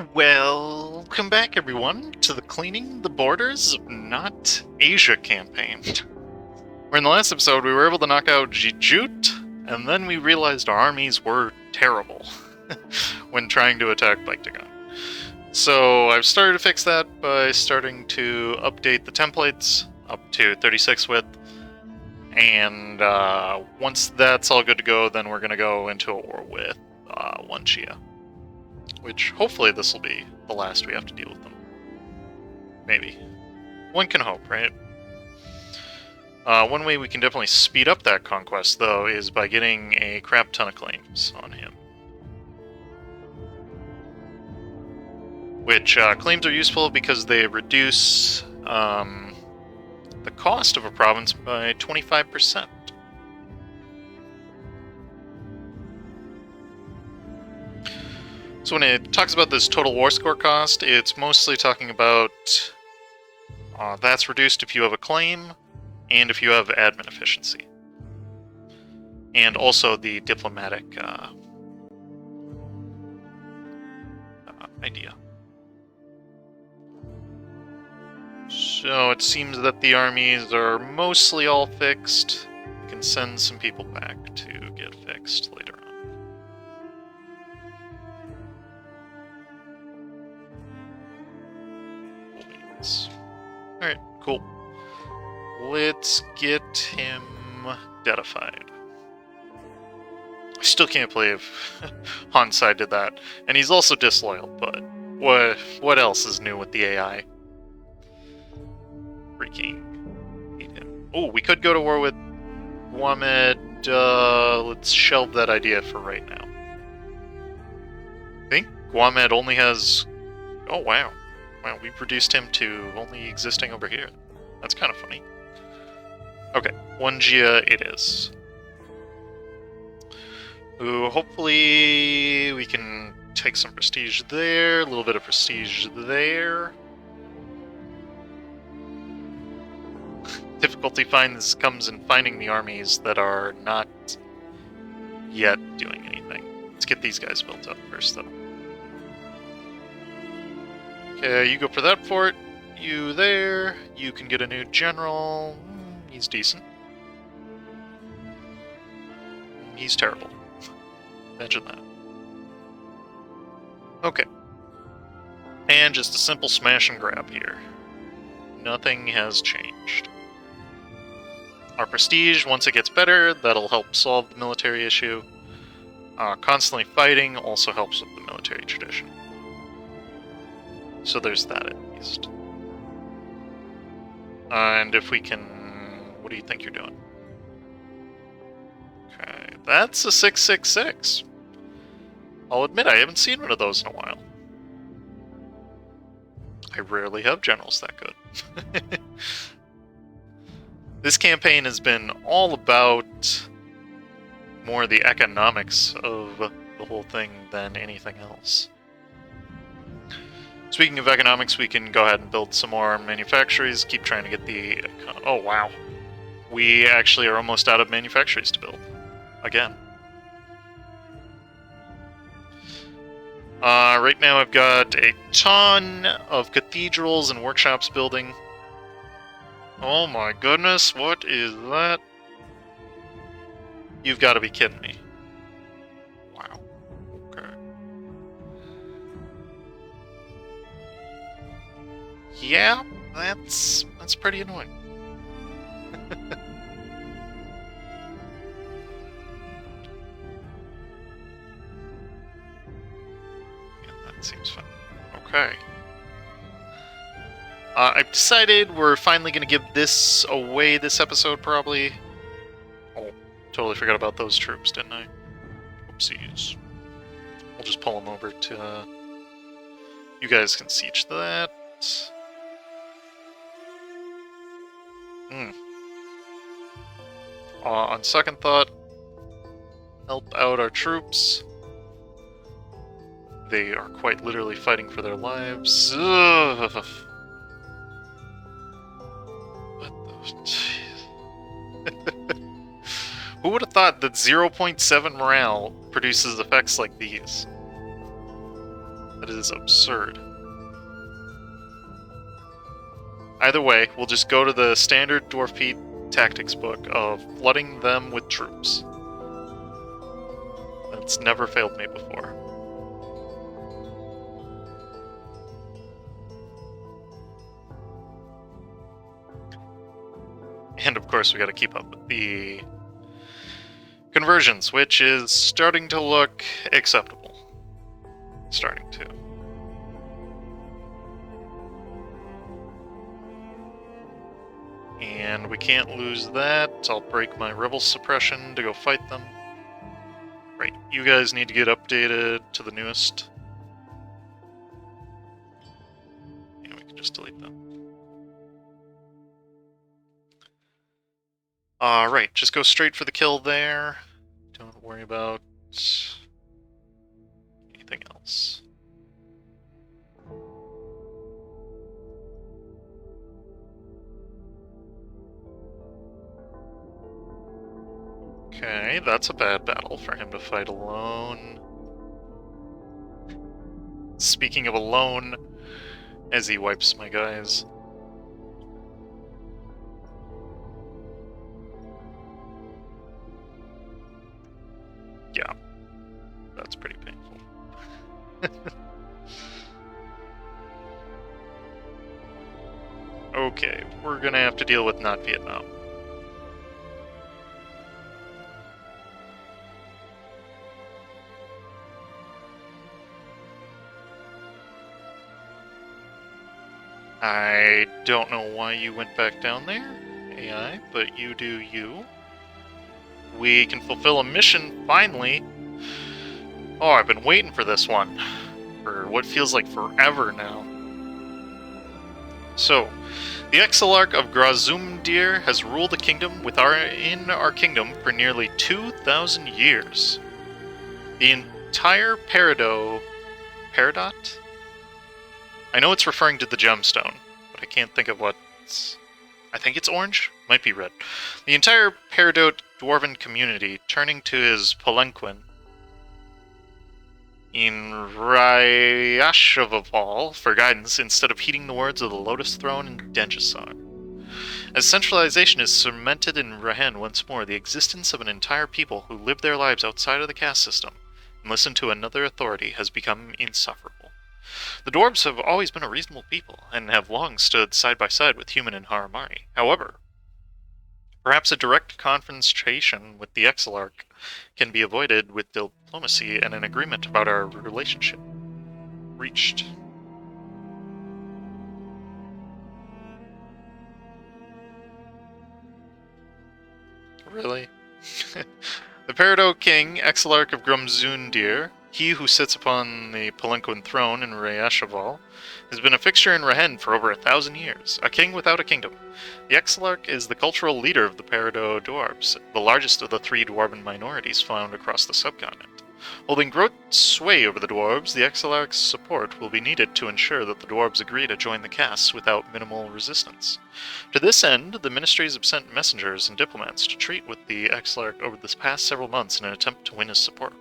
Welcome back, everyone, to the Cleaning the Borders of Not Asia campaign. Where in the last episode we were able to knock out Jijut, and then we realized our armies were terrible when trying to attack Baektagon. So I've started to fix that by starting to update the templates up to 36 width, and once that's all good to go, then we're going to go into a war with one Chia. Which, hopefully, this will be the last we have to deal with them. Maybe. One can hope, right? One way we can definitely speed up that conquest, though, is by getting a crap ton of claims on him. Which, claims are useful because they reduce the cost of a province by 25%. So when it talks about this total war score cost, it's mostly talking about that's reduced if you have a claim and if you have admin efficiency. And also the diplomatic idea. So it seems that the armies are mostly all fixed. We can send some people back to get fixed later on. Alright, cool. Let's get him deadified. I still can't believe Hansai did that. And he's also disloyal, but what else is new with the AI? Freaking hate him. Oh, we could go to war with Guamed. Let's shelve that idea for right now. I think Guamed only has... Oh, wow. Wow, we've reduced him to only existing over here. That's kind of funny. Okay, one Jia it is. Ooh, hopefully we can take some prestige there, a little bit of prestige there. Difficulty comes in finding the armies that are not yet doing anything. Let's get these guys built up first, though. Okay, you go for that fort. You there. You can get a new general. He's decent. He's terrible. Imagine that. Okay. And just a simple smash and grab here. Nothing has changed. Our prestige, once it gets better, that'll help solve the military issue. Constantly fighting also helps with the military tradition. So there's that at least. And if we can... What do you think you're doing? Okay, that's a 666. I'll admit I haven't seen one of those in a while. I rarely have generals that good. This campaign has been all about more the economics of the whole thing than anything else. Speaking of economics, we can go ahead and build some more manufactories, keep trying to get the... Oh, wow. We actually are almost out of manufactories to build. Again. Right now I've got a ton of cathedrals and workshops building. Oh my goodness, what is that? You've got to be kidding me. Wow. Okay. Yeah, that's pretty annoying. Yeah, that seems fun. Okay. I've decided we're finally going to give this away this episode, probably. Oh, totally forgot about those troops, didn't I? Oopsies. We'll just pull them over to... You guys can siege that. On second thought, help out our troops. They are quite literally fighting for their lives. Ugh. What the... Who would have thought that 0.7 morale produces effects like these? That That is absurd. Either way, we'll just go to the standard Dwarfpeat tactics book of flooding them with troops. That's never failed me before. And of course we gotta keep up with the conversions, which is starting to look acceptable. Starting to. And we can't lose that. I'll break my rebel suppression to go fight them. Right, you guys need to get updated to the newest. And we can just delete them. Alright, just go straight for the kill there. Don't worry about anything else. Okay, that's a bad battle for him to fight alone. Speaking of alone, as he wipes my guys. Yeah, that's pretty painful. Okay, we're gonna have to deal with not Vietnam. I don't know why you went back down there, AI, but you do you. We can fulfill a mission, finally. Oh, I've been waiting for this one. For what feels like forever now. So, the Exilarch of Grazumdir has ruled the kingdom in our kingdom for nearly 2,000 years. The entire Peridot... Peridot? I know it's referring to the gemstone, but I can't think of what... I think it's orange? Might be red. The entire Peridot dwarven community turning to his palanquin in Ryashovaval for guidance instead of heeding the words of the Lotus Throne in Denjasar. As centralization is cemented in Rahen once more, the existence of an entire people who live their lives outside of the caste system and listen to another authority has become insufferable. The dwarves have always been a reasonable people, and have long stood side by side with human and Haramari. However, perhaps a direct confrontation with the Exilarch can be avoided with diplomacy and an agreement about our relationship reached. Really? The Peridot King, Exilarch of Grumzundir, he who sits upon the Palanquin throne in Rayashaval, has been a fixture in Rahen for over 1,000 years, a king without a kingdom. The Exilarch is the cultural leader of the Peridot dwarves, the largest of the 3 dwarven minorities found across the subcontinent. Holding great sway over the dwarves, the Exilarch's support will be needed to ensure that the dwarves agree to join the castes without minimal resistance. To this end, the ministries have sent messengers and diplomats to treat with the Exilarch over the past several months in an attempt to win his support.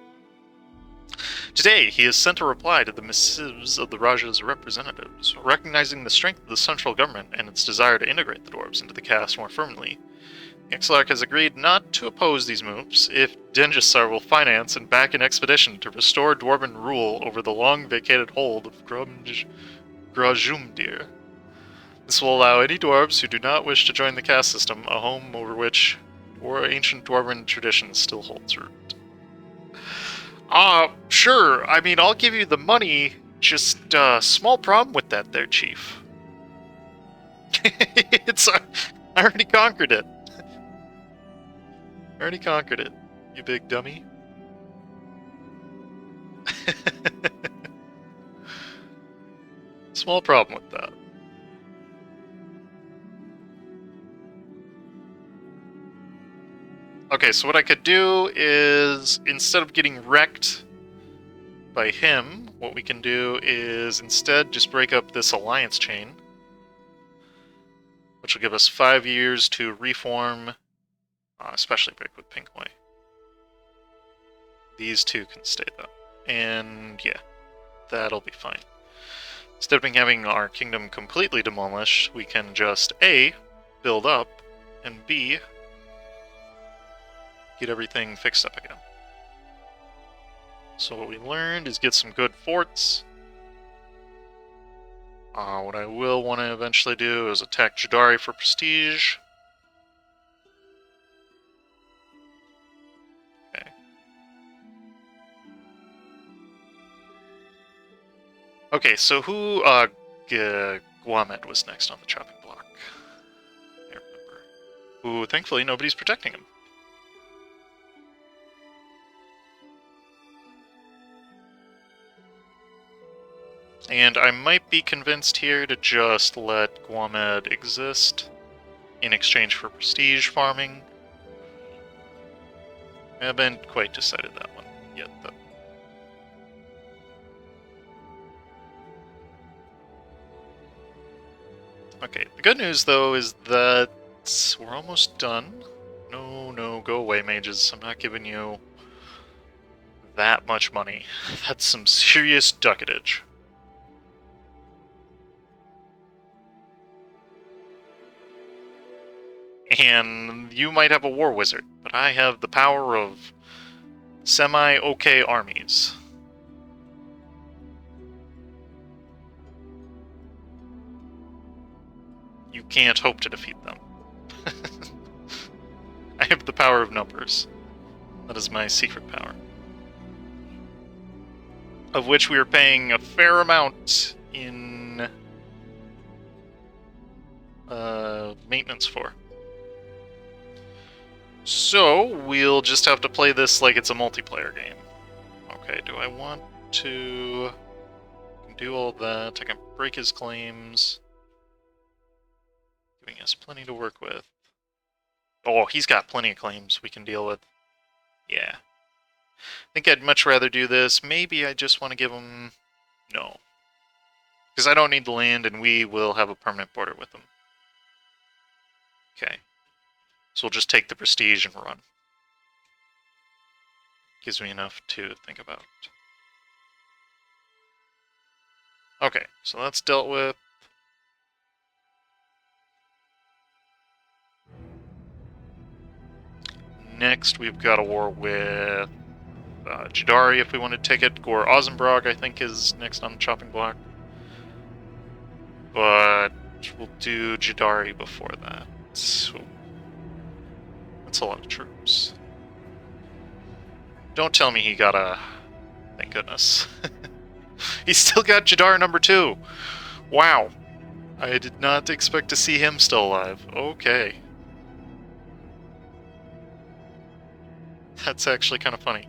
Today, he has sent a reply to the missives of the Raja's representatives, recognizing the strength of the central government and its desire to integrate the dwarves into the caste more firmly. The Exilarch has agreed not to oppose these moves if Denjasar will finance and back an expedition to restore dwarven rule over the long-vacated hold of Grajumdir. This will allow any dwarves who do not wish to join the caste system a home over which ancient dwarven traditions still holds root. Sure. I mean, I'll give you the money. Just, small problem with that there, Chief. I already conquered it. I already conquered it, you big dummy. Small problem with that. Okay, so what I could do is, instead of getting wrecked by him, what we can do is instead just break up this alliance chain, which will give us 5 years to reform, especially break with Pinkway. These two can stay though. And yeah. that'll be fine. Instead of having our kingdom completely demolished, we can just A, build up, and B, get everything fixed up again. So what we learned is get some good forts. What I will want to eventually do is attack Jaddari for prestige. Okay. Okay, so who, Guamed was next on the chopping block. I remember. Who, thankfully, nobody's protecting him. And I might be convinced here to just let Guamed exist in exchange for prestige farming. I haven't quite decided that one yet, though. Okay, the good news, though, is that we're almost done. No, go away, mages. I'm not giving you that much money. That's some serious duckatage. And you might have a war wizard, but I have the power of semi-okay armies. You can't hope to defeat them. I have the power of numbers. That is my secret power. Of which we are paying a fair amount in maintenance for. So, we'll just have to play this like it's a multiplayer game. Okay, do I want to do all that? I can break his claims. Giving us plenty to work with. Oh, he's got plenty of claims we can deal with. Yeah. I think I'd much rather do this. Maybe I just want to give him... No. Because I don't need the land, and we will have a permanent border with them. Okay. So we'll just take the prestige and run. Gives me enough to think about. Okay, so that's dealt with. Next, we've got a war with Jaddari if we want to take it. Gore Ozenbrog, I think, is next on the chopping block. But we'll do Jaddari before that. So that's a lot of troops. Don't tell me he got a... Thank goodness. He's still got Jaddar number 2. Wow. I did not expect to see him still alive. Okay. That's actually kind of funny.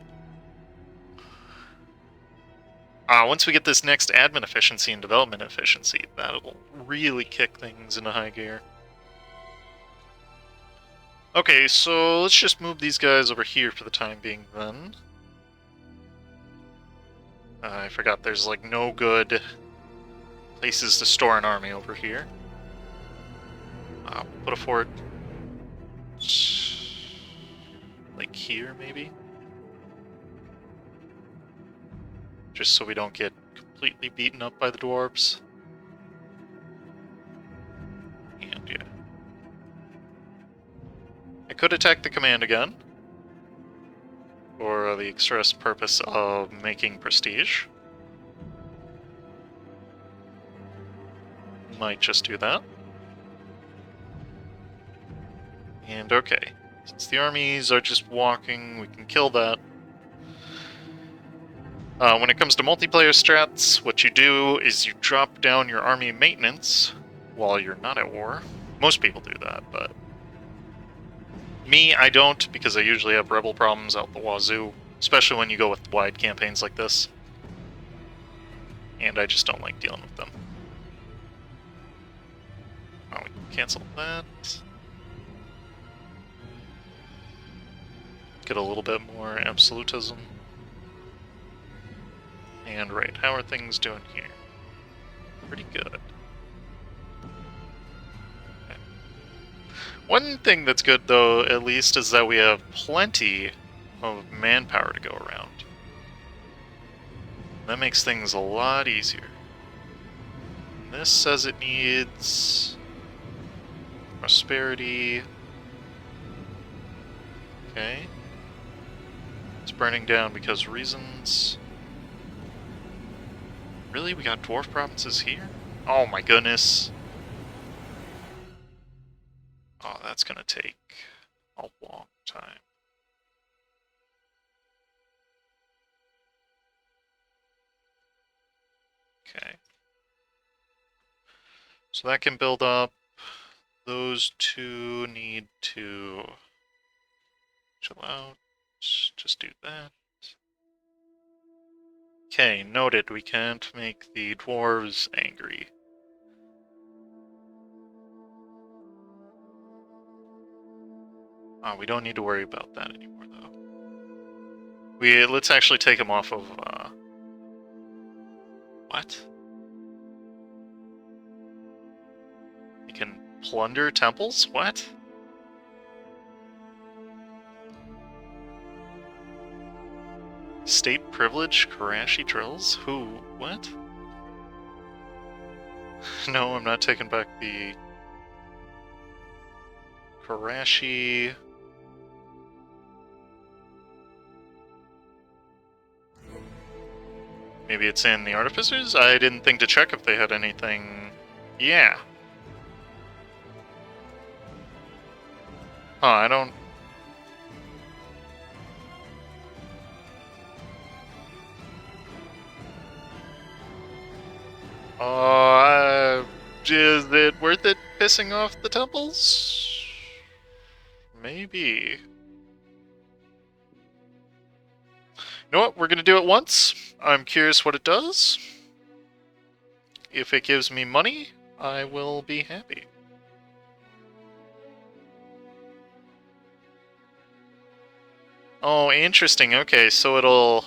Once we get this next admin efficiency and development efficiency, that'll really kick things into high gear. Okay, so let's just move these guys over here for the time being, then. I forgot there's, like, no good places to store an army over here. Put a fort... like here, maybe? Just so we don't get completely beaten up by the dwarves. And yeah. I could attack the command again. For the express purpose of making prestige. Might just do that. And okay. Since the armies are just walking, we can kill that. When it comes to multiplayer strats, what you do is you drop down your army maintenance while you're not at war. Most people do that, but... me, I don't, because I usually have rebel problems out the wazoo, especially when you go with wide campaigns like this. And I just don't like dealing with them. Oh, we can cancel that. Get a little bit more absolutism. And right, how are things doing here? Pretty good. Okay. One thing that's good, though, at least, is that we have plenty of manpower to go around. That makes things a lot easier. And this says it needs prosperity. Okay. It's burning down because reasons. Really? We got dwarf provinces here? Oh my goodness. Oh, that's gonna take a long time. Okay. So that can build up. Those two need to chill out. Just do that. Okay, noted. We can't make the dwarves angry. We don't need to worry about that anymore, though. Let's actually take them off of, what? You can plunder temples? What? State privilege Karashi drills? Who? What? No, I'm not taking back the Karashi. Maybe it's in the Artificers? I didn't think to check if they had anything. Yeah. Huh, I don't... is it worth it pissing off the temples? Maybe. You know what? We're gonna do it once. I'm curious what it does. If it gives me money, I will be happy. Oh, interesting. Okay, so it'll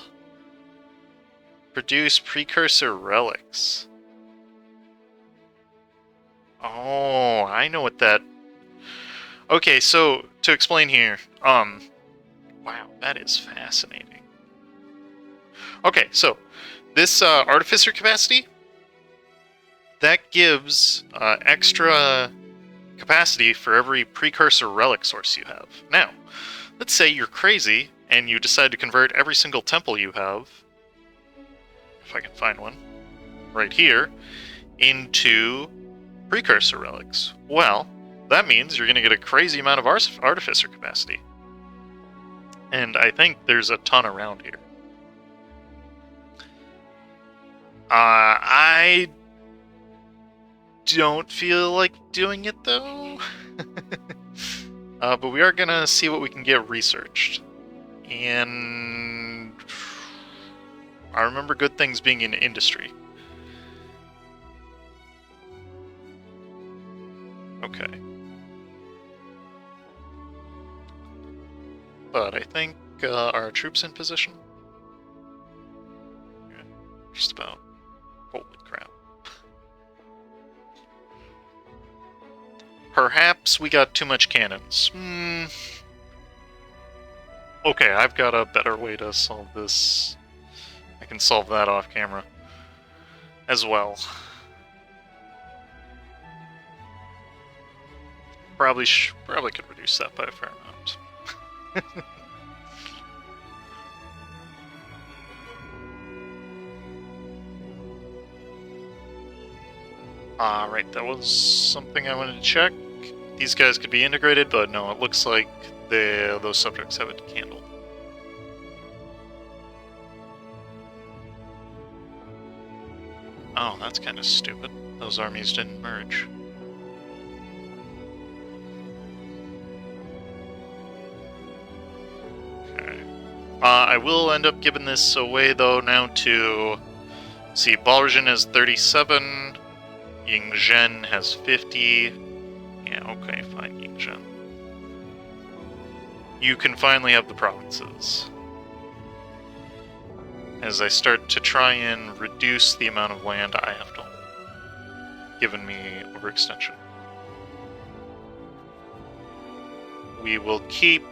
produce precursor relics. Oh, I know what that... Okay, so, to explain here, wow, that is fascinating. Okay, so, this Artificer capacity, that gives extra capacity for every precursor relic source you have. Now, let's say you're crazy, and you decide to convert every single temple you have, if I can find one, right here, into precursor relics. Well, that means you're going to get a crazy amount of Artificer capacity. And I think there's a ton around here. I don't feel like doing it, though. But we are going to see what we can get researched. And I remember good things being in industry. Okay. But I think our troops in position? Yeah, just about. Holy crap. Perhaps we got too much cannons. Okay, I've got a better way to solve this. I can solve that off camera as well. Probably could reduce that by a fair amount. Right, that was something I wanted to check. These guys could be integrated, but no, it looks like those subjects have it handled. Oh, that's kind of stupid. Those armies didn't merge. Okay. I will end up giving this away, though, now to... See, Balrjan has 37... Yingzhen has 50. Yeah, okay, fine, Yingzhen. You can finally have the provinces. As I start to try and reduce the amount of land I have to hold, given me overextension. We will keep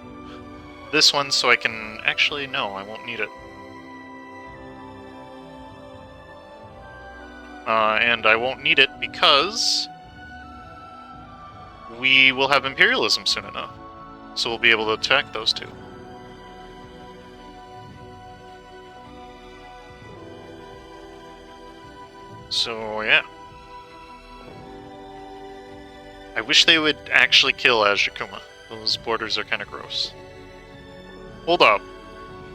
this one so I can... Actually, no, I won't need it. and I won't need it because we will have imperialism soon enough. So we'll be able to attack those two. So, yeah. I wish they would actually kill Azjakuma. Those borders are kind of gross. Hold up.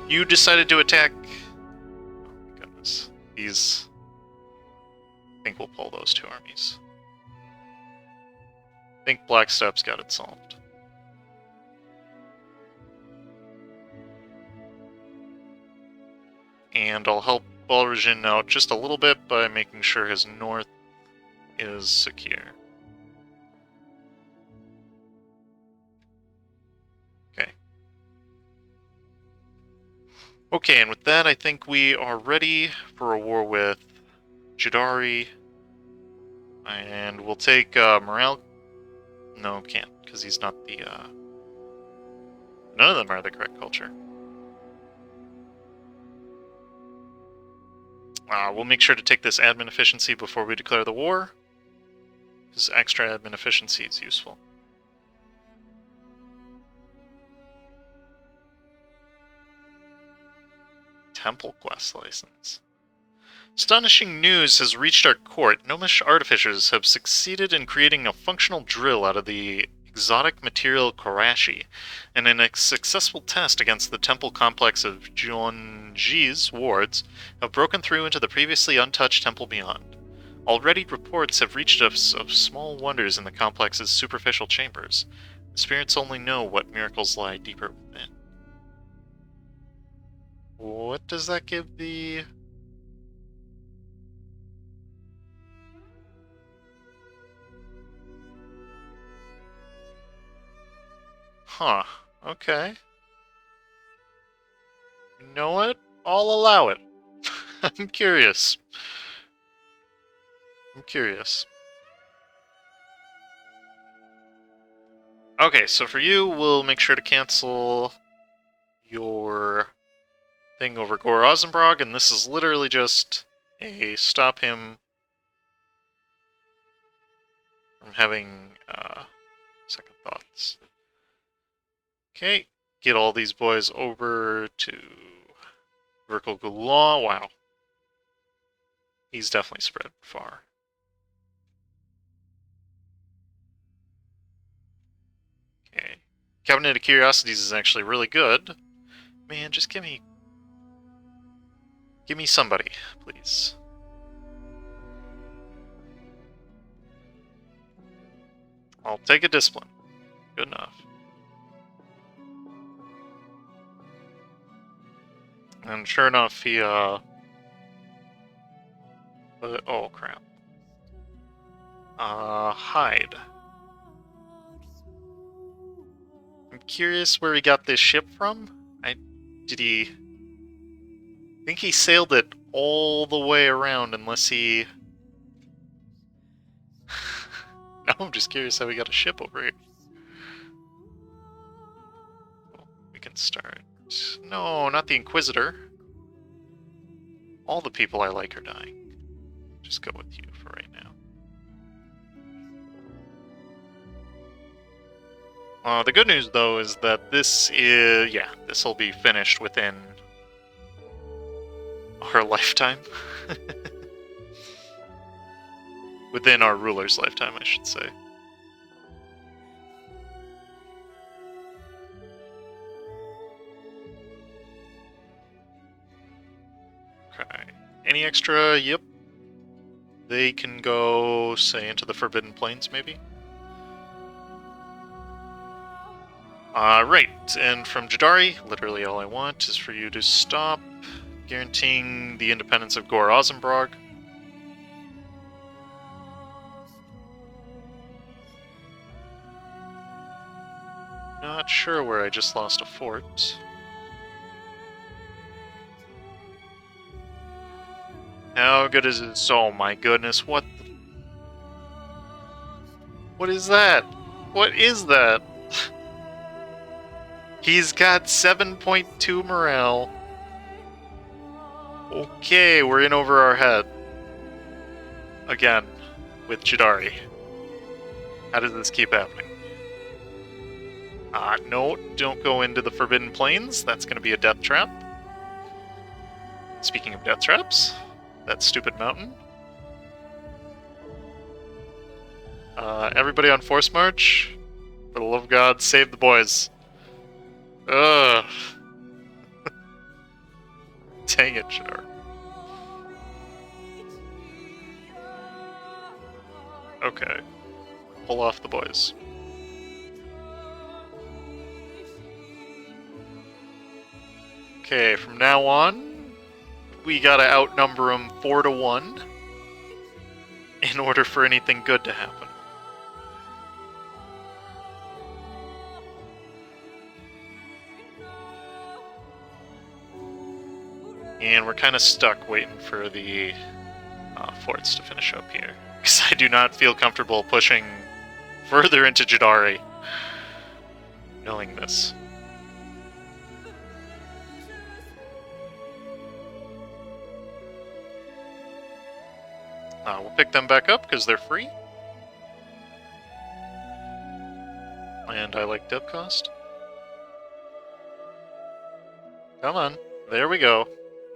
You decided to attack... Oh my goodness. These... I think we'll pull those two armies. I think Black Steppes got it solved. And I'll help Balrajin out just a little bit by making sure his north is secure. Okay. Okay, and with that, I think we are ready for a war with Jaddari. And we'll take Morale. No, can't, because he's not the... None of them are the correct culture. We'll make sure to take this admin efficiency before we declare the war, because extra admin efficiency is useful. Temple quest license. Astonishing news has reached our court. Gnomish artificers have succeeded in creating a functional drill out of the exotic material Korashi, and in a successful test against the temple complex of Jionji's wards, have broken through into the previously untouched temple beyond. Already reports have reached us of small wonders in the complex's superficial chambers. The spirits only know what miracles lie deeper within. What does that give the... Huh, okay. You know what? I'll allow it. I'm curious. Okay, so for you, we'll make sure to cancel your thing over Gore Ozenbrog, and this is literally just a stop him from having second thoughts. Okay, get all these boys over to Verkal Gulaw. Wow. He's definitely spread far. Okay. Cabinet of Curiosities is actually really good. Man, just give me somebody, please. I'll take a discipline. Good enough. And sure enough, he, oh, crap. Hide. I'm curious where he got this ship from. I think he sailed it all the way around, unless he... Now I'm just curious how we got a ship over here. Well, we can start... No, not the Inquisitor. All the people I like are dying. Just go with you for right now. The good news, though, is that this is... Yeah, this will be finished within our lifetime. Within our ruler's lifetime, I should say. Okay. Any extra? Yep. They can go, say, into the Forbidden Plains, maybe? Right. And from Jaddari, literally all I want is for you to stop guaranteeing the independence of Gore Ozenbrog. Not sure where I just lost a fort. How good is it? Oh my goodness, what is that? What is that? He's got 7.2 morale. Okay, we're in over our head. again with Jaddari. How does this keep happening? No, don't go into the Forbidden Plains. That's going to be a death trap. Speaking of death traps, that stupid mountain. Everybody on Force March. For the love of God, save the boys. Ugh. Dang it, Jaddari. Okay. Pull off the boys. Okay, from now on, we gotta outnumber them 4-1 in order for anything good to happen. And we're kind of stuck waiting for the forts to finish up here. Because I do not feel comfortable pushing further into Jaddari, knowing this. We'll pick them back up because they're free. And I like depth cost. Come on. There we go.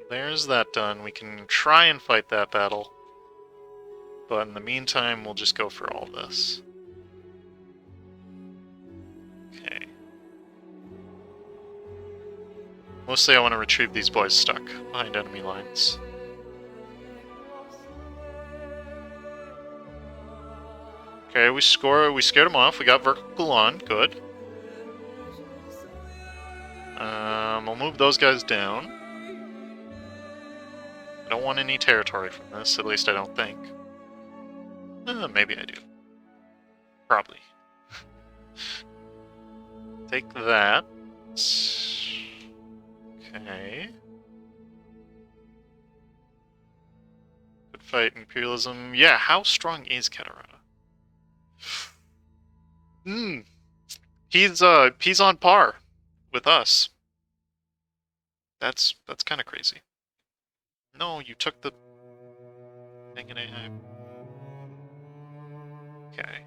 There's that done. We can try and fight that battle. But in the meantime, we'll just go for all this. Okay. Mostly I want to retrieve these boys stuck behind enemy lines. Okay, we scared them off. We got vertical on. Good. I'll move those guys down. I don't want any territory from this, at least I don't think. Maybe I do. Probably. Take that. Okay. Good fight, imperialism. Yeah, how strong is Katarata? He's on par with us. That's kind of crazy. No, you took the... Dang it, okay.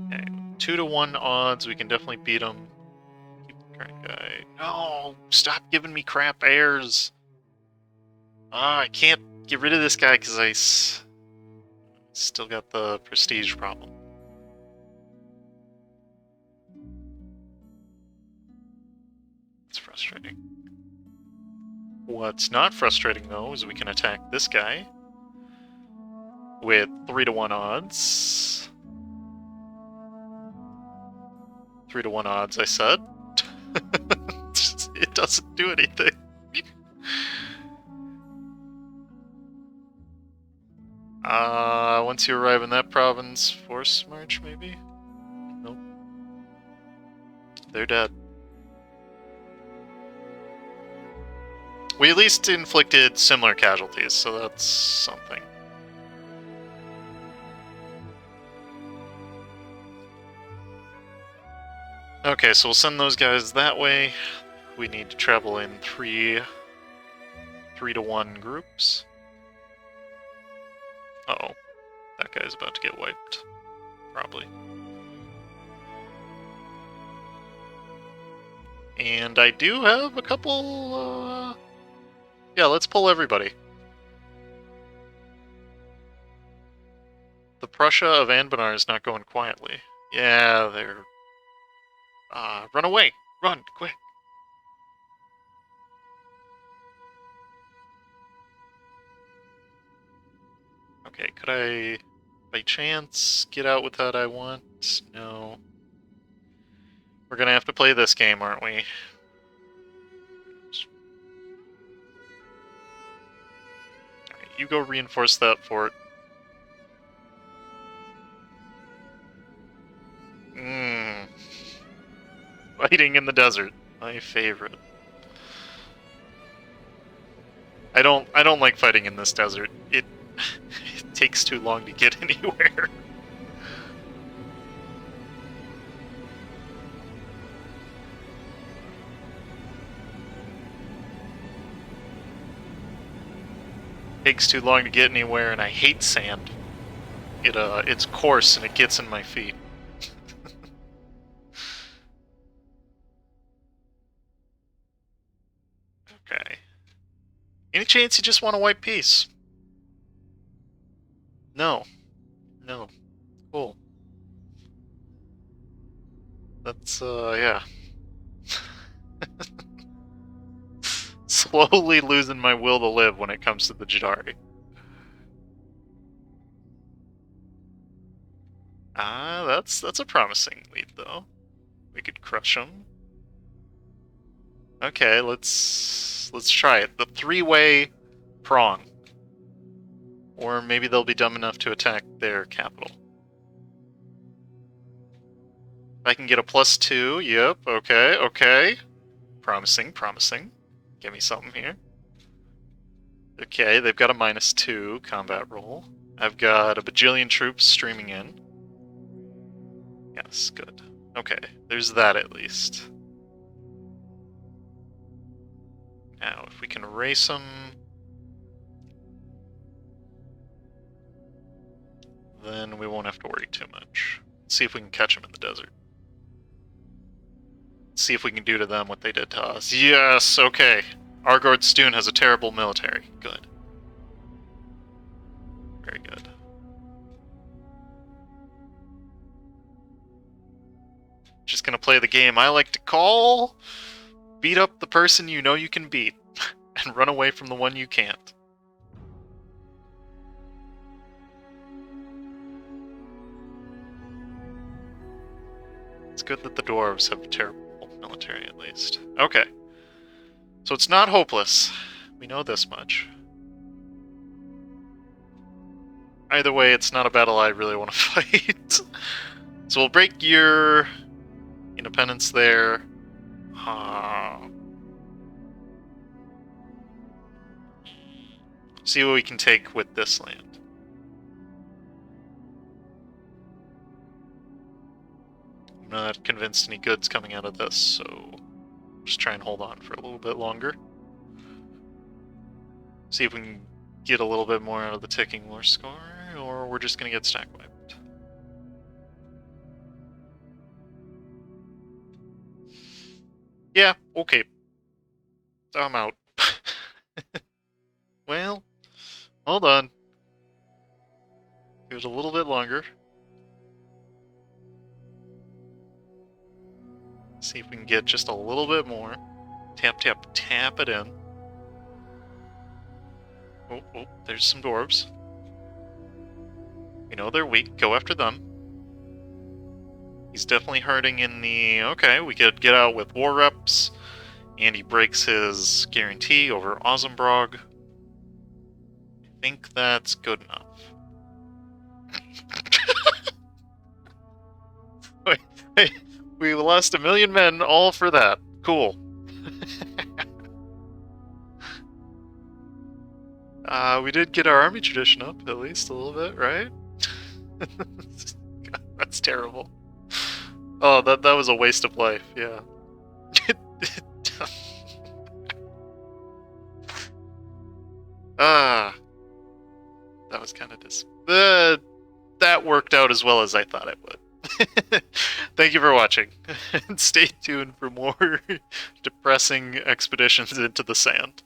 Okay, 2-1 odds, we can definitely beat him. Keep the current guy. No! Stop giving me crap heirs! I can't get rid of this guy because I still got the prestige problem. It's frustrating. What's not frustrating, though, is we can attack this guy with 3-1 odds. 3-1 odds, I said. It doesn't do anything. Once you arrive in that province, force march, maybe? Nope. They're dead. We at least inflicted similar casualties, so that's something. Okay, so we'll send those guys that way. We need to travel in 3-1 groups. Uh-oh. That guy's about to get wiped. Probably. And I do have a couple, yeah, let's pull everybody. The Prussia of Anbennar is not going quietly. Yeah, they're... run away! Run, quick! Okay, could I, by chance, get out with that I want? No. We're gonna have to play this game, aren't we? Alright, you go reinforce that fort. Fighting in the desert. My favorite. I don't like fighting in this desert. It takes too long to get anywhere. takes too long to get anywhere, and I hate sand. It's coarse and it gets in my feet. Okay. Any chance you just want a white piece? No. No. Cool. That's, yeah. Slowly losing my will to live when it comes to the Jaddari. That's a promising lead, though. We could crush them. Okay, let's try it. The three-way prong. Or maybe they'll be dumb enough to attack their capital. If I can get a +2, yep, okay, okay. Promising, promising. Give me something here. Okay, they've got a -2 combat roll. I've got a bajillion troops streaming in. Yes, good. Okay, there's that at least. Now, if we can race them... then we won't have to worry too much. Let's see if we can catch them in the desert. Let's see if we can do to them what they did to us. Yes, okay. Argord Stoon has a terrible military. Good. Very good. Just gonna play the game I like to call... beat up the person you know you can beat, and run away from the one you can't. It's good that the dwarves have terrible military, at least. Okay. So it's not hopeless. We know this much. Either way, it's not a battle I really want to fight. So we'll break your independence there. See what we can take with this land. I'm not convinced any good's coming out of this, so just try and hold on for a little bit longer. See if we can get a little bit more out of the ticking war score, or we're just gonna get stack wiped. Yeah, okay. I'm out. Well, hold on. It was a little bit longer. See if we can get just a little bit more. Tap, tap, tap it in. Oh, oh, there's some dwarves. We know they're weak. Go after them. He's definitely hurting in the... Okay, we could get out with war reps. And he breaks his guarantee over Ozenbrog. I think that's good enough. Wait, we lost 1 million men all for that. Cool. We did get our army tradition up, at least a little bit, right? God, that's terrible. Oh, that was a waste of life, yeah. That was kind of that worked out as well as I thought it would. Thank you for watching, and stay tuned for more depressing expeditions into the sand.